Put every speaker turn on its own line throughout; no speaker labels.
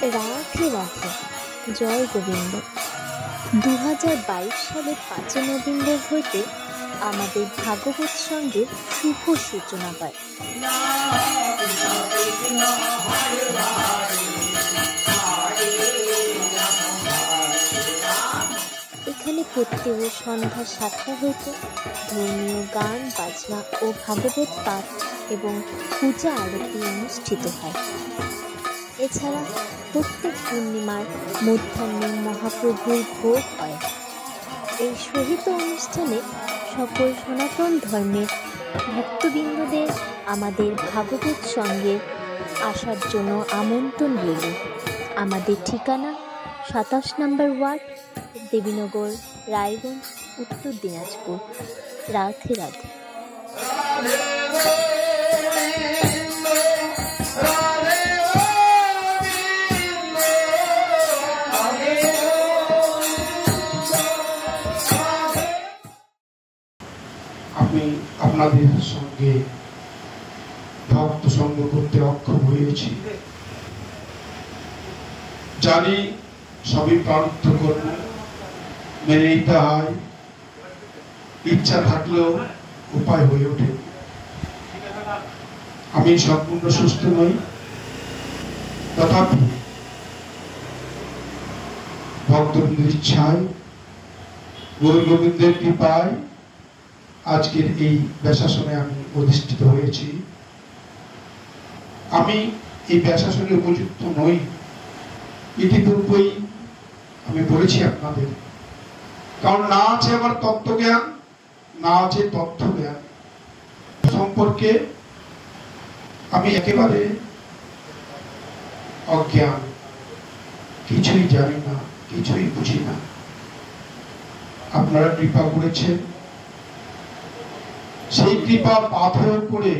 রাধে রাধে, জয় গোবিন্দ। 2022 সালের 5 নভেম্বর হইতে আমাদের ভাগবত সঙ্গের শুভ সূচনা হয়। এখানে প্রত্যেক সন্ধ্যা 7টা হইতে ধর্মীয় গান বাজনা ও ভাগবত পাঠ এবং পূজা আরতি অনুষ্ঠিত হয়। এছাড়া প্রত্যেক পূর্ণিমার মধ্যাহ্নে মহাপ্রভুর ভোগ হয়। এই সহিত অনুষ্ঠানে সকল সনাতন ধর্মের ভক্তবৃন্দদের আমাদের ভাগবত সঙ্গে আসার জন্য আমন্ত্রণ রইল। আমাদের ঠিকানা 27 নম্বর ওয়ার্ড, দেবীনগর, রায়গঞ্জ, উত্তর দিনাজপুর। রাধে রাধে।
আমি আপনাদের সঙ্গে ভক্ত সঙ্গ করতে অক্ষম হয়েছি। জানি সবই প্রার্থ কর্ম, মেনে নিতে হয়। ইচ্ছা থাকলেও উপায় হয়ে ওঠে। আমি সম্পূর্ণ সুস্থ নই, তথাপি ভক্তবৃন্দের ইচ্ছায়, গৌর গোবিন্দের কৃপায় আজকের এই ব্যাসাসনে আমি অধিষ্ঠিত হয়েছি। আমি এই ব্যাসাসনে উপযুক্ত নই, ইতিপূর্বেই আমি বলেছি আপনাদের। কারণ না আছে আমার তত্ত্বজ্ঞান, না আছে তথ্য জ্ঞান সম্পর্কে আমি একেবারে অজ্ঞান, কিছুই জানি না, কিছুই বুঝি না। আপনারা কৃপা করেছেন, সেই কৃপা পাথর করে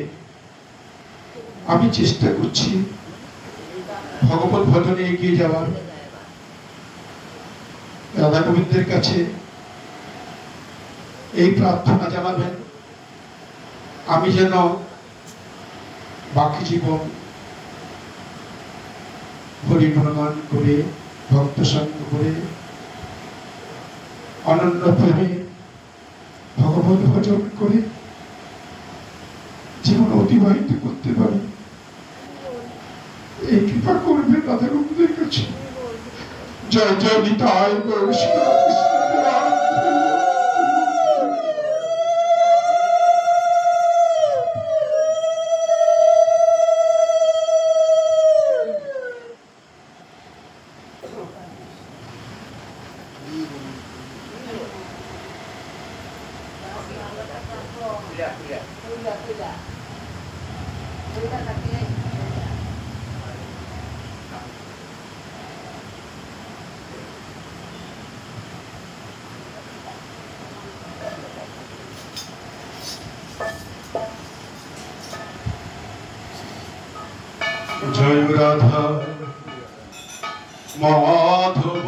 আমি চেষ্টা করছি ভগবত ভজনে এগিয়ে যাওয়ার। রাধা গোবিন্দের কাছে এই প্রার্থনা জানাবেন, আমি যেন বাকি জীবন হরি গুণগান করে, ভক্ত সঙ্গ করে, অনন্য প্রেমে ভগবত ভজন করে জীবন অতিবাহিত করতে পারি। এই কৃপা করবেন রাধা গোবিন্দের কাছে। জয় জয় নিতাই গৌর শ্রীরামকৃষ্ণ। জয় রাধা মাধব,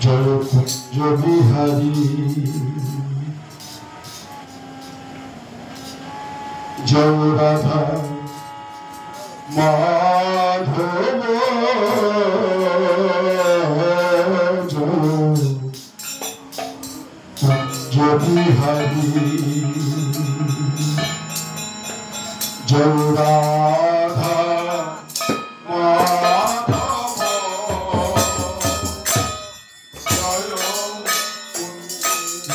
জয় কুঞ্জ বিহারী, জয় রাধা মাধব, জয় কুঞ্জ বিহারী, জয় রাধা মাধব, জয় কুঞ্জ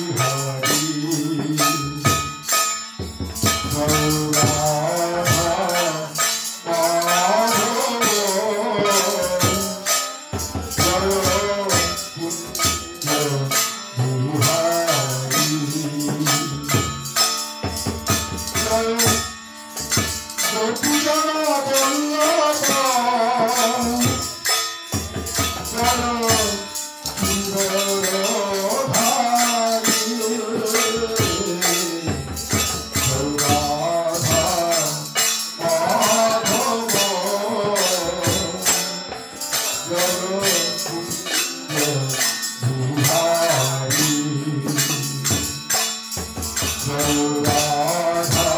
বিহারী, জয় রাধা মাধব, জয় কুঞ্জ বিহারী, গোপীজন বল্লভ, জয় সুন্দরধারী, জয় রাধা মাধব, জয় কুঞ্জ বিহারী, জয় রাধা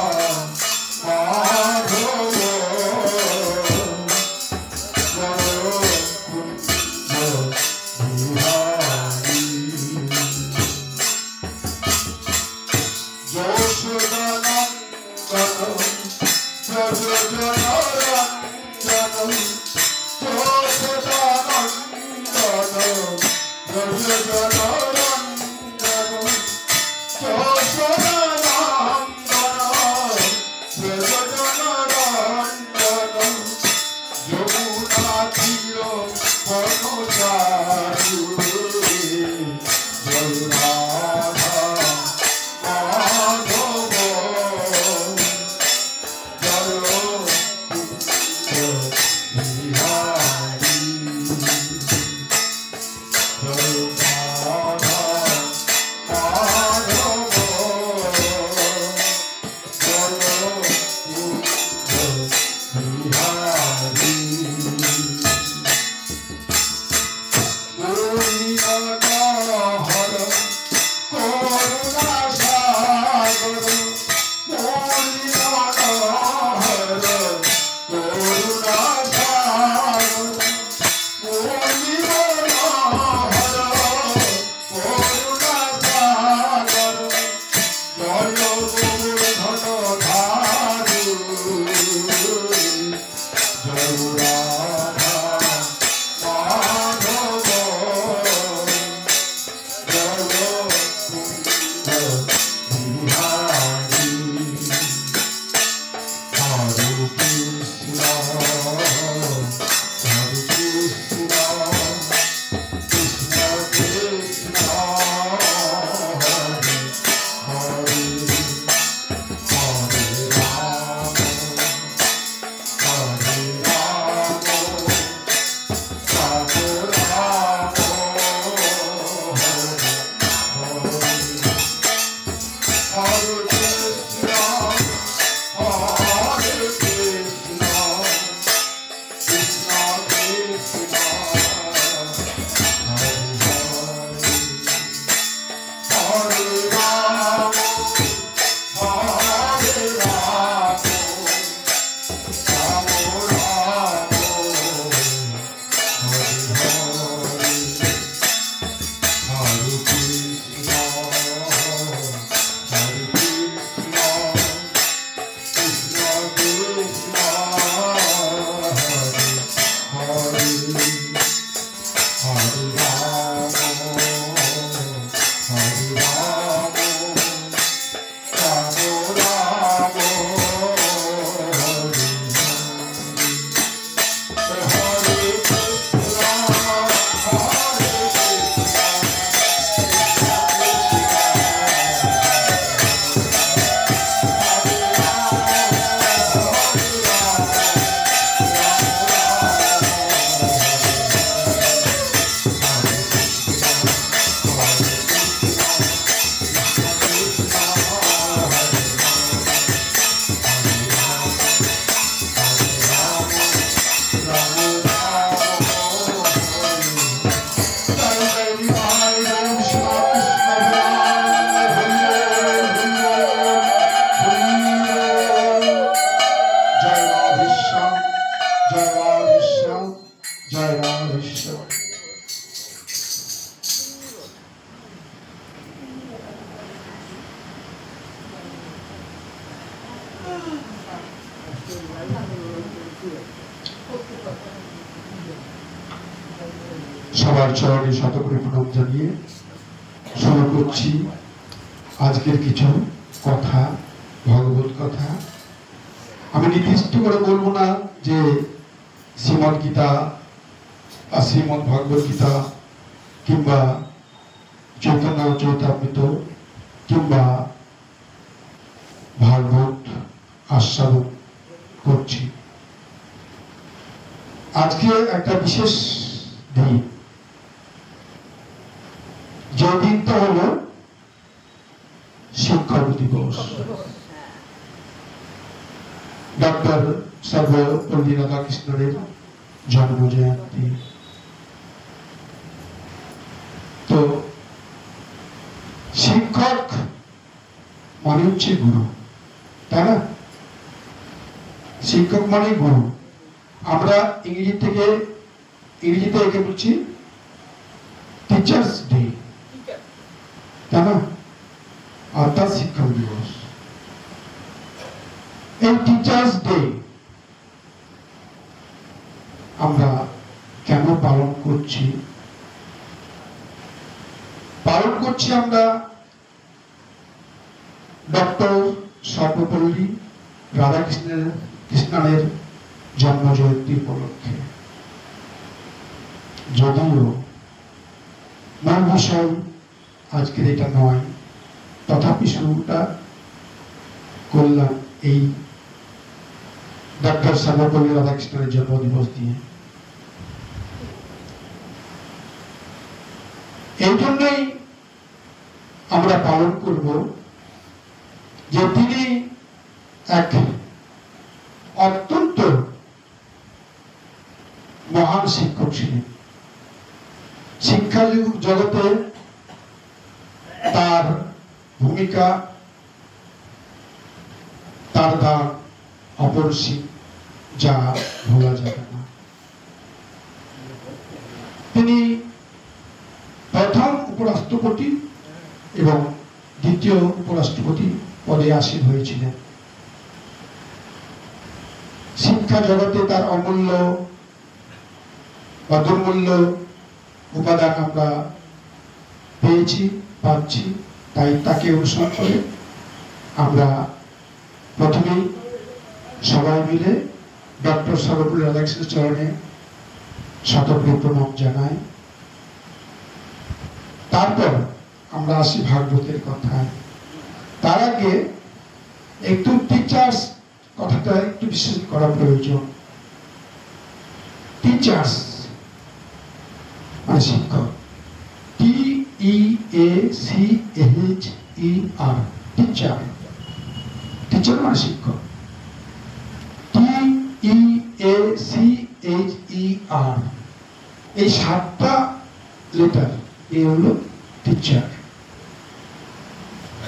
সবার চরণে শতকোটি প্রণাম জানিয়ে শুরু করছি আজকের কিছু কথা, ভগবত কথা। আমি নির্দিষ্ট করে বলবো না যে শ্রীমদ্ গীতা আর শ্রীমদ্ ভগবত গীতা কিংবা চৈতন্য চৈতামৃত কিংবা ভাগবত আস্বাদন করছি। আজকে একটা বিশেষ দিন, যে দিনটা হলো শিক্ষক দিবস। ডক্টর সর্বপল্লী রাধাকৃষ্ণের জন্ম জয়ন্তী। তো শিক্ষক মানে হচ্ছে গুরু, তাই না? শিক্ষক মানে গুরু। আমরা ইংরেজিতে একে বলছি টিচার্স ডে, তাই না? অর্থাৎ শিক্ষক দিবস। এই টিচার্স ডে আমরা কেন পালন করছি? আমরা ডক্টর সর্বপল্লী রাধাকৃষ্ণের জন্ম জয়ন্তী উপলক্ষে। যদিও মূল বিষয় আজকের এটা নয়, তথাপি শুরুটা করলাম এই ডক্টর সর্বপল্লী রাধাকৃষ্ণের জন্ম দিবস দিয়ে। এই জন্যই আমরা পালন করব যে তিনি এক অত্যন্ত মহান শিক্ষক ছিলেন। শিক্ষা জগতে তার ভূমিকা, তার দান অপরিসীম, যা ভোলা যাবে না। তিনি প্রথম উপরাষ্ট্রপতি এবং দ্বিতীয় উপরাষ্ট্রপতি পদে আসীন হয়েছিলেন। শিক্ষা জগতে তার অমূল্য বা দুর্মূল্য উপাদান আমরা পাচ্ছি। তাই তাকে অনুসরণ করে আমরা প্রথমেই সবাই মিলে ডক্টর সর্বপল্লী রাধাকৃষ্ণের চরণে শতকোটি প্রণাম জানাই। তারপর আমরা আসি ভাগবতের কথায়। তার আগে একটু টিচার্স কথাটা একটু বিশেষ করা প্রয়োজন। টিচার্স মানে শিক্ষক, TEACHER, টিচার। টিচার মানে শিক্ষক। TEACHER, এই 7টা লেটার, এই হলো টিচার।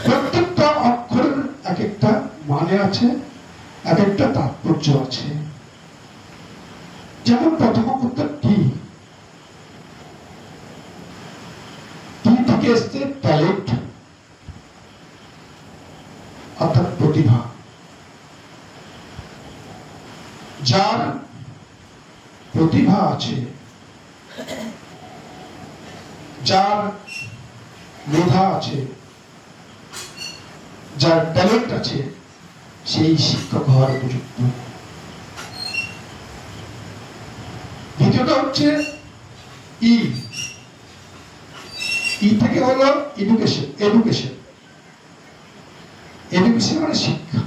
প্রত্যেকটা অক্ষরের এক একটা মানে আছে, এক একটা তাৎপর্য আছে। যেমন প্রথম অক্ষর টি থেকে এসছে ট্যালেন্ট, অর্থাৎ প্রতিভা। যার প্রতিভা আছে, যার মেধা আছে, যার ট্যালেন্ট আছে, সেই শিক্ষক হওয়ার উপযুক্ত। দ্বিতীয়টা হচ্ছে ই থেকে হলো এডুকেশন। এডুকেশন মানে শিক্ষা।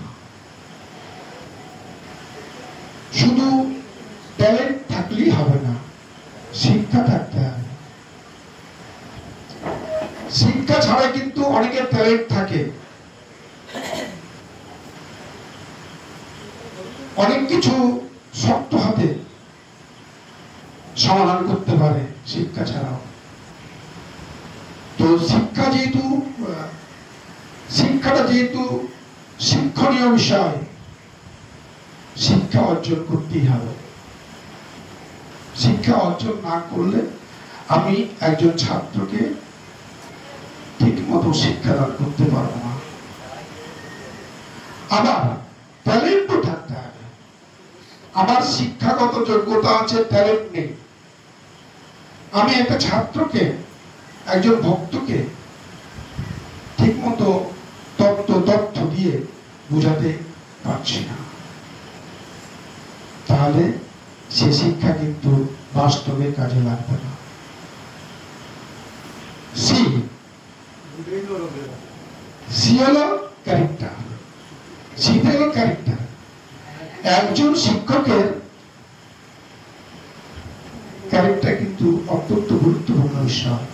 শুধু ট্যালেন্ট থাকলেই হবে না, শিক্ষা থাকতে হবে। শিক্ষা ছাড়া কিন্তু অনেকের ট্যালেন্ট থাকে, অনেক কিছু শক্ত হাতে সমাধান করতে পারে শিক্ষা ছাড়াও। তো শিক্ষাটা যেহেতু শিক্ষণীয় বিষয়, শিক্ষা অর্জন করতেই হবে। শিক্ষা অর্জন না করলে আমি একজন ছাত্রকে ঠিক মতো শিক্ষাদান করতে পারবো না। আবার ট্যালেন্টও থাকতে হবে। আমার শিক্ষাগত যোগ্যতা আছে, ট্যালেন্ট নেই, আমি একটা ছাত্রকে, একজন ভক্তকে ঠিক মতো তথ্য দিয়ে বুঝাতে পারছি না, তাহলে সে শিক্ষা কিন্তু বাস্তবে কাজে লাগবে না। সি হলো ক্যারেক্টার, সিটা হলো ক্যারেক্টার। একজন শিক্ষকের ক্যারেক্টার কিন্তু অত্যন্ত গুরুত্বপূর্ণ বিষয়।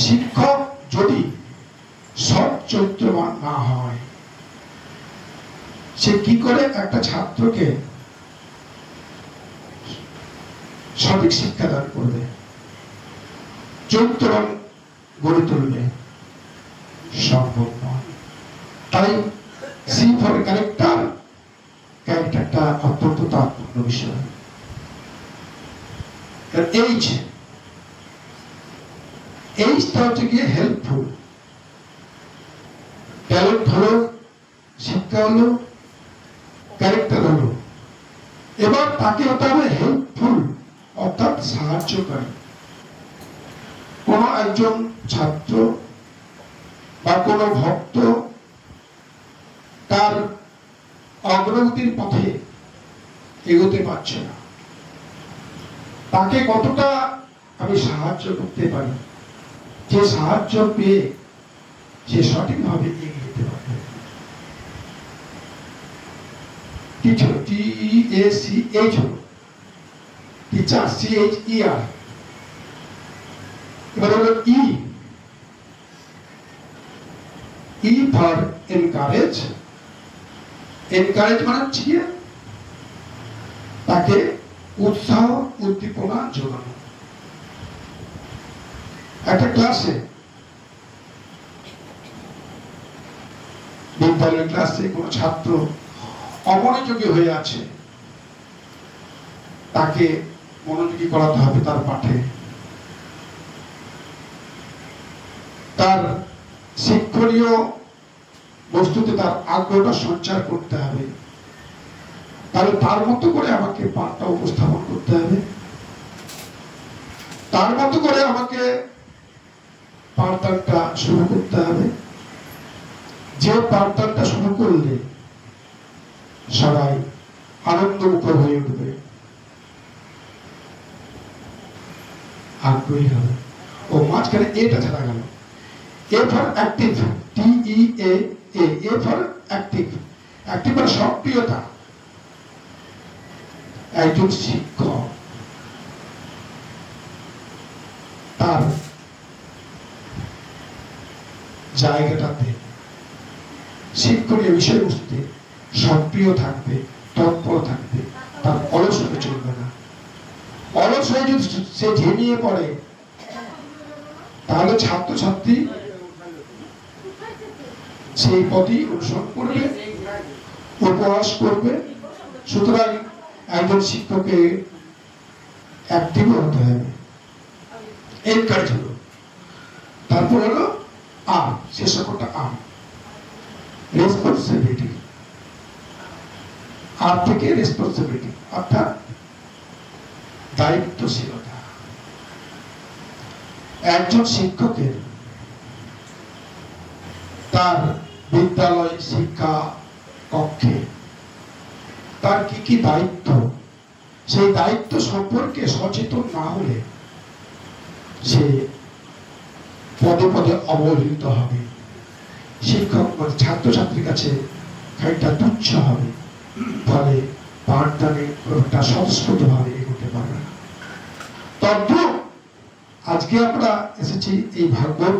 শিক্ষক যদি সৎ চরিত্রবান না হয়, সে কি করে একটা ছাত্রকে সঠিক শিক্ষাদান করবে, চরিত্রবান গড়ে তুলবে? সম্ভব নয়। তাই সি ফর ক্যারেক্টার, ক্যারেক্টারটা অত্যন্ত তাৎপর্য বিষয়। এইচটা হচ্ছে গিয়ে হেল্পফুল। ট্যালেন্ট হলো, শিক্ষা হলো, ক্যারেক্টার হলো, এবার তাকে হতে হবে হেল্পফুল, অর্থাৎ সাহায্যকারী। কোন একজন ছাত্র বা কোন ভক্ত তার অগ্রগতির পথে এগোতে পারছে না, তাকে কতটা আমি সাহায্য করতে পারি, যে সাহায্য পেয়ে সে সঠিকভাবে এগিয়ে যেতে পারবে। টিচার, TEACH হলো টিচার, CHER। এবার হলো E ফর এনকারেজ। এনকারেজ মানে হচ্ছে তাকে উৎসাহ উদ্দীপনা যোগানো। একটা ক্লাসে, বিদ্যালয়ের ক্লাসে কোন ছাত্র অমনোযোগী হয়ে আছে, তাকে মনোযোগী করাতে হবে তার পাঠে, তার শিক্ষণীয় বস্তুতে তার আগ্রহটা সঞ্চার করতে হবে। তাহলে তার মতো করে আমাকে পাঠটা উপস্থাপন করতে হবে, তার মতো করে আমাকে পাঠদানটা শুরু করতে হবে। যে পাঠদানটা শুরু করলে সবাই আনন্দমুখর হয়ে উঠবে, আগ্রহী হবে। ও মাঝখানে এটা ছাড়া গেল। A for active, TEAA। A for active. Active মানে সক্রিয়তা। একজন শিক্ষক তার জায়গাটাতে শিক্ষণীয় বিষয়বস্তুতে সক্রিয় থাকবে, তৎপর থাকবে, তার অলস হয়ে চলবে না। অলস হয়ে যদি সে ঝিমিয়ে পড়ে, তাহলে ছাত্রছাত্রী সেই পথই অনুসরণ করবে, উপহাস করবে। সুতরাং একজন শিক্ষককে অ্যাক্টিভ হতে হবে, এনকারেজ হলো। তারপর হলো আর, শেষ একটা আর, রেসপন্সিবিলিটি। আর থেকে রেসপন্সিবিলিটি, অর্থাৎ দায়িত্বশীলতা। একজন শিক্ষকের তার বিদ্যালয় শিক্ষা কক্ষে তার কি কি দায়িত্ব, সেই দায়িত্ব সম্পর্কে সচেতন না হলে সে পদে পদে অবহেলিত হবে। শিক্ষক ছাত্রছাত্রীর কাছে খানিকটা তুচ্ছ হবে, ফলে পাঠদানে একটা স্বতঃস্ফূর্তভাবে এগোতে পারবে না। তদ্রূপ আজকে আমরা এসেছি এই ভাগবত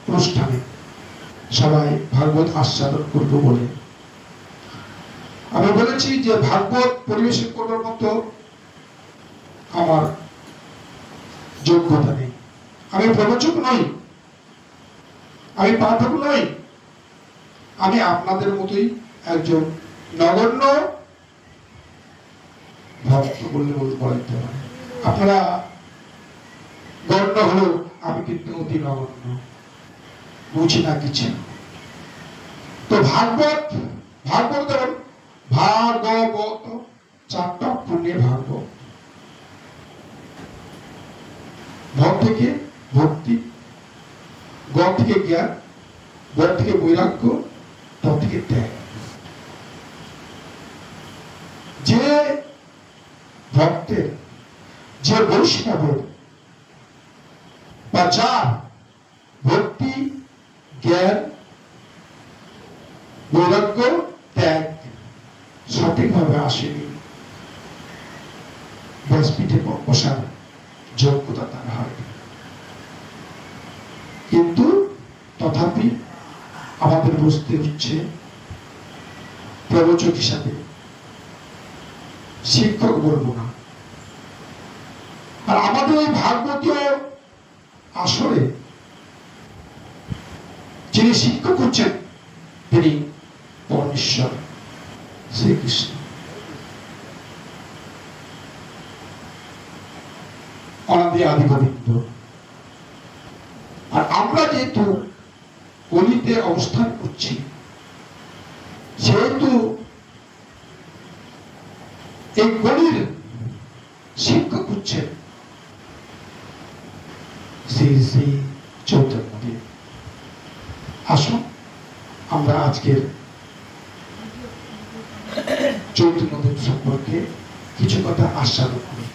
অনুষ্ঠানে, সবাই ভাগবত আস্বাদন করব বলে। আমি বলেছি যে ভাগবত পরিবেশন করার মতো আমার যোগ্যতা নেই, আমি প্রবচক নই, আমি পাঠক নই, আমি আপনাদের মতোই একজন নগণ্য ভক্ত বললে বলতে পারে। আপনারা গণ্য হলেও আমি কিন্তু অতি নগণ্য, বুঝি না কিছু। তো ভাগবত যেমন ভাগবত, 4টা পুণ্যে ভাগবত। ভ থেকে ভক্তি, গ থেকে জ্ঞান, ব থেকে বৈরাগ্য, ত থেকে ত্যাগ। যে ভক্তের, যে বৈষ্ণবের বা যার ভক্তি, জ্ঞান, বৈরাগ্য, ত্যাগ সঠিকভাবে আসেনি, ব্যাসপীঠে বসার যোগ্যতা তার হয়। কিন্তু তথাপি আমাদের বুঝতে হচ্ছে প্রবচক হিসাবে, শিক্ষক বলবো না। আর আমাদের এই ভাগবতীয় আসরে যিনি শিক্ষক হচ্ছেন তিনি পরমেশ্বর শ্রীকৃষ্ণ। অনাদি আদি গোবিন্দ। আর আমরা যেহেতু কলিতে অবস্থান করছি, সেহেতু এই কলির শিক্ষক হচ্ছেন শ্রী শ্রী চৈতন্যদেব। আসুন আমরা আজকের চৈতন্যদেব সম্পর্কে কিছু কথা আস্বাদন করি।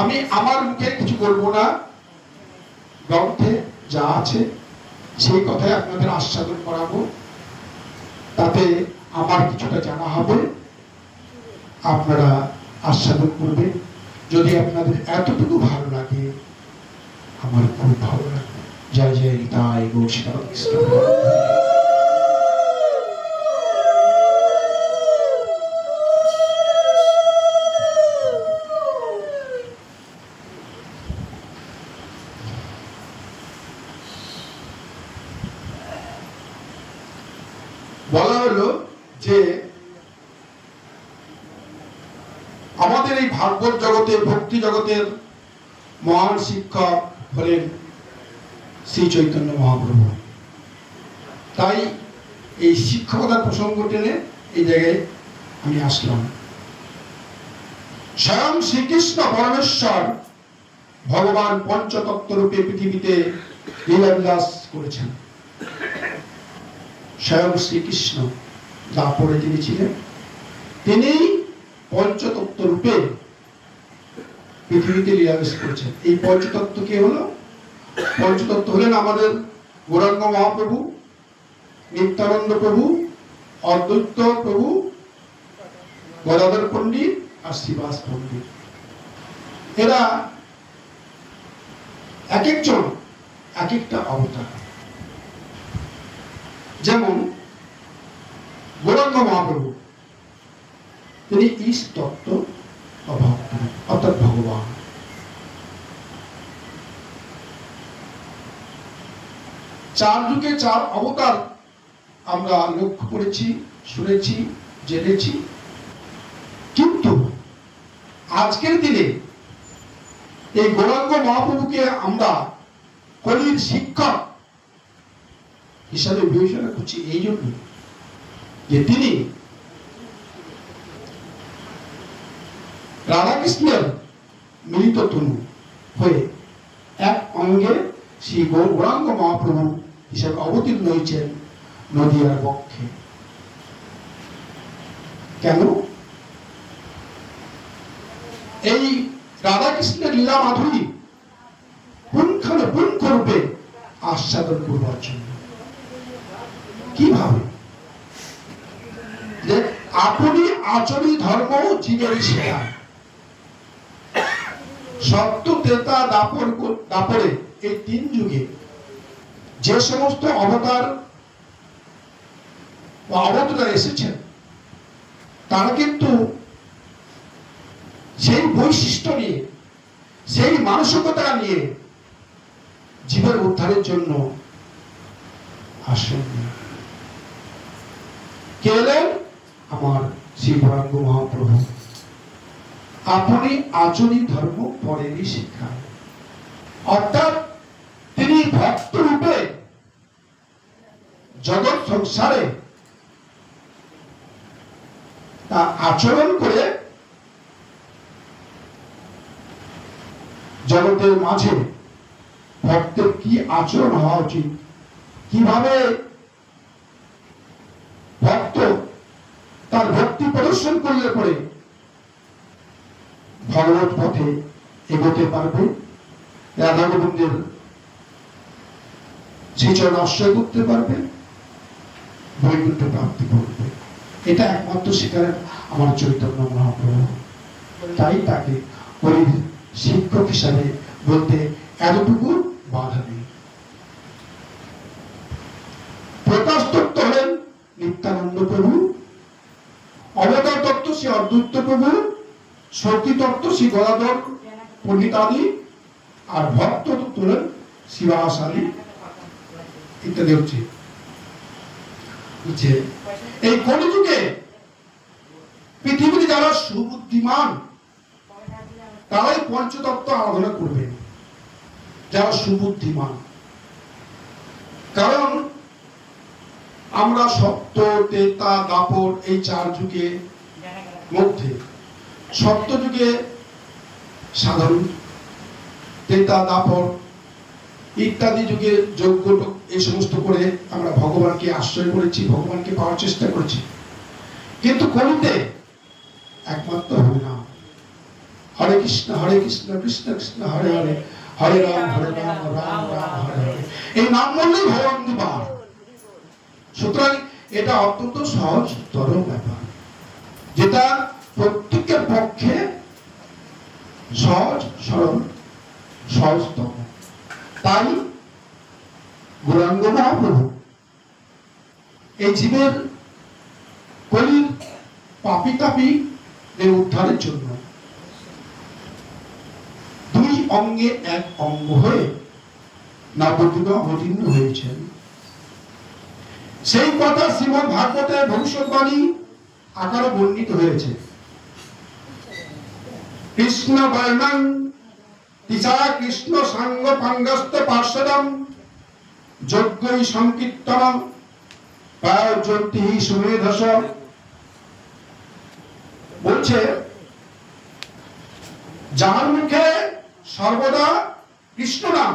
আমি আমার মুখে কিছু বলবো না, গ্রন্থে যা আছে সেই কথাই আপনাদের আস্বাদন করাবো। তাতে আমার কিছুটা জানা হবে, আপনারা আস্বাদন করবেন। যদি আপনাদের এতটুকু ভালো লাগে, আমার খুব ভালো লাগবে। জয় জয় নিতাই গৌর শ্রীরামকৃষ্ণ। বলা হলো যে আমাদের এই ভাগবত জগতের, ভক্তি জগতের মহান শিক্ষক হলেন শ্রী চৈতন্য মহাপ্রভু। তাই এই শিক্ষকতার প্রসঙ্গ টেনে এই জায়গায় আমি আসলাম। স্বয়ং শ্রীকৃষ্ণ পরমেশ্বর ভগবান পঞ্চতত্ত্ব রূপে পৃথিবীতে লীলাবিলাস করেছেন। স্বয়ং শ্রীকৃষ্ণ দাপরে যিনি ছিলেন, তিনি পঞ্চতত্ত্ব রূপে পৃথিবীতে লীলাবিলাস করেছেন। এই পঞ্চতত্ত্ব কে হলো? পঞ্চতত্ত্ব হলেন আমাদের গৌরাঙ্গ মহাপ্রভু, নিত্যানন্দ প্রভু, অদ্বৈত প্রভু, গদাধর পণ্ডিত আর শ্রীবাস পণ্ডিত। এরা এক একজন এক একটা অবতার। যেমন গৌরাঙ্গ মহাপ্রভু, তিনি ঈশ তত্ত্ব অর্থাৎ ভগবান। চার যুগে চার অবতার আমরা লক্ষ্য করেছি, শুনেছি, জেনেছি। কিন্তু আজকের দিনে এই গৌরাঙ্গ মহাপ্রভুকে আমরা কলির শিক্ষক হিসাবে বিবেচনা করছি এই জন্য যে তিনি রাধাকৃষ্ণের মিলিত তনু হয়ে এক অঙ্গে শ্রী গৌরাঙ্গ মহাপ্রভু হিসাবে অবতীর্ণ হয়েছেন নদিয়ার বক্ষে। কেন? এই রাধাকৃষ্ণের লীলা মাধুরী পুঙ্খানুপুঙ্খ রূপে আস্বাদন করবার জন্য। কিভাবে? যে আপনি আচরি ধর্ম জীবনী শেখান। সত্য, ত্রেতা, দাপরে এই 3 যুগে যে সমস্ত অবতার বা অবতার এসেছেন, তারা কিন্তু সেই বৈশিষ্ট্য নিয়ে, সেই মানসিকতা নিয়ে জীবের উদ্ধারের জন্য আসেন। কে এলেন? আমার শ্রী গৌরাঙ্গ মহাপ্রভু। আপনি আচরি ধর্ম পরেরই শিক্ষায়, অর্থাৎ তিনি ভক্ত রূপে জগৎ সংসারে তা আচরণ করে জগতের মাঝে ভক্তের কি আচরণ হওয়া উচিত, কিভাবে ভক্ত তার ভক্তি প্রদর্শন করলে পরে ভগবত পথে এগোতে পারবে, রাধা গোবিন্দের শ্রীচরণ আশ্রয় করতে পারবে, বৈকুণ্ঠ প্রাপ্তি করবে। এটা একমাত্র শিকারের আমার চৈতন্য মহাপ্রভু। তাই তাকে হরির শিক্ষক হিসাবে বলতে এতটুকু বাধা নেই। প্রকাশ তত্ত্ব হলেন নিত্যানন্দ প্রভু, অবতার তত্ত্ব শ্রী অদ্বৈত প্রভু, শক্তি তত্ত্ব শ্রী গদাধর পণ্ডিতাদি, আর ভক্ত তত্ত্ব হলেন শিবাসাদি ইত্যাদি। হচ্ছে এই কলিযুগে পৃথিবীতে যারা সুবুদ্ধিমান তারাই পঞ্চতত্ত্ব আরাধনা করবেন, যারা সুবুদ্ধিমান। কারণ আমরা সত্য, ত্রেতা, দাপর এই চার যুগে মধ্যে সত্য যুগে সাধারণ, ত্রেতা, দাপর ইত্যাদি যুগে যজ্ঞ এই সমস্ত করে আমরা ভগবানকে আশ্রয় করেছি, ভগবানকে পাওয়ার চেষ্টা করেছি। কিন্তু কলিতে একমাত্র হরিনাম, হরে কৃষ্ণ কৃষ্ণ কৃষ্ণ হরে হরে, হরে রাম রাম রাম হরে হরে, এই নাম বললেই ভগবান পার। সুতরাং এটা অত্যন্ত সহজতর ব্যাপার, যেটা প্রত্যেকের পক্ষে সহজ সরল সহজতম। তাই গৌরাঙ্গ মহাপ্রভু এই জীবের কলির পাপি তাপি এর উদ্ধারের জন্য দুই অঙ্গে এক অঙ্গ হয়ে নবদ্বীপে অবতীর্ণ হয়েছেন। সেই কথা শ্রীমদ্ ভাগবতে ভবিষ্যৎবাণী আকারে বর্ণিত হয়েছে। কৃষ্ণ বর্ণং তিসা কৃষ্ণ সাঙ্গ পাঙ্গস্ত পার্শ্বদম যজ্ঞই সংকীর্তনম পায়জন্তি সুমেধস। বলছে যার মুখে সর্বদা কৃষ্ণ নাম